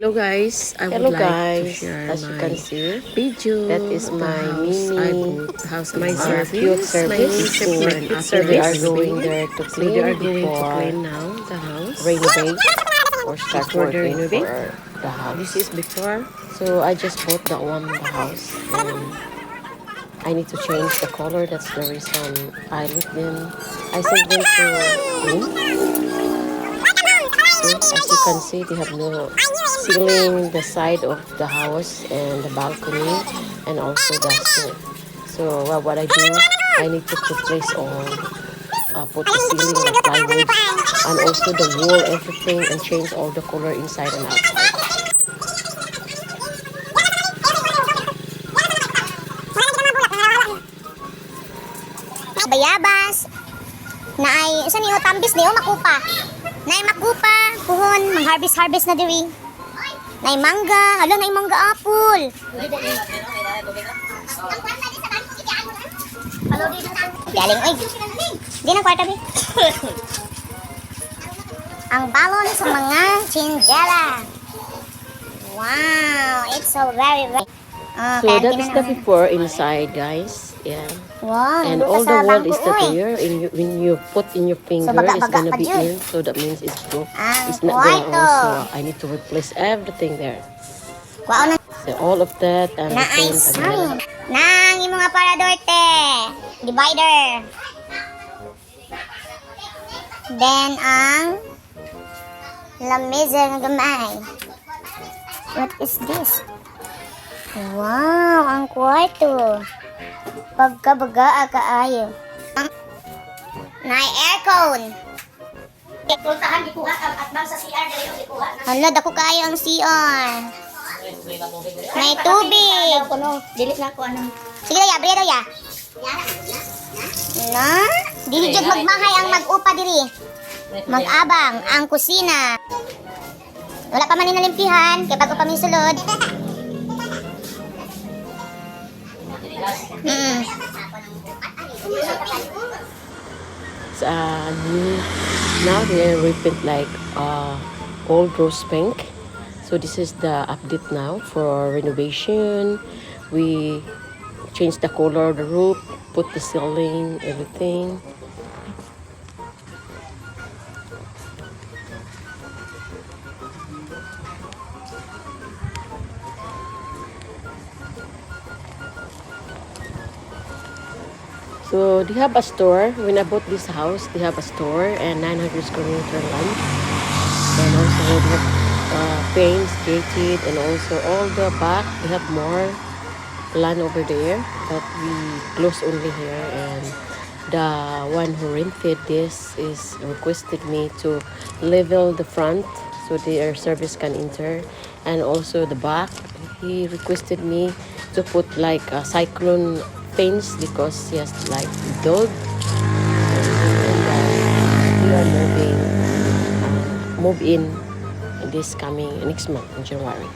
Hello guys, I would like to share as you my can see, video. that is The my house mini I bought, house my cute service, my service. niece So and after they are this, going there to so they are clean going to before clean now the house. renovate or start Before they working renovate, for the this house. is before. So I just bought that one the house, and I need to change the color. That's the reason I let them. I sent them to clean. So as you can see, they have no ceiling the side of the house and the balcony and also the stove. So what I do, I need to replace all, put the ceiling, the plywood, and also the wall, everything, and change all the color inside and outside. Bayabas na ay isa niyo tambis niyo makupa. Nay makupa, puhon, mang-harvest na diri. Nay mangga, hala nay mangga apple. Galing oy. Di na kwarta bi. Ang balon sa mga chinjala. Wow, it's so very So that is the before inside, guys. Yeah. Wow, And all the wall is the there. When you put in your finger, it's gonna be in. So that means it's broke. It's not going on. So I need to replace everything there. So all of that and the paint again. Nang imo nga paradorte. Divider. Then ang lamesa nga gamay. What is this? Wow, ang kwarto. Pagkabaga kaayo. Na aircon. Puntahan gikuha at bang sa CR dayo gikuha. Hala, dako kaayo ang CR. May tubig. Dili na ko ano. Sige ya, bredo ya. Na, dili jud magmahay ang mag-upa diri. Mag-abang ang kusina. Wala pa man ni nalimpihan kay bago pa mi sulod. Now they repaint like gold rose pink. So this is the update now for renovation. We changed the color of the roof, put the ceiling, everything. So they have a store. When I bought this house, they have a store and 900 square meter land. And also they have paints, gated, and also all the back. They have more land over there, but we close only here. And the one who rented this is requested me to level the front so their service can enter, and also the back. He requested me to put like a cyclone fence because he has like dog, and we are moving move in this coming next month in January.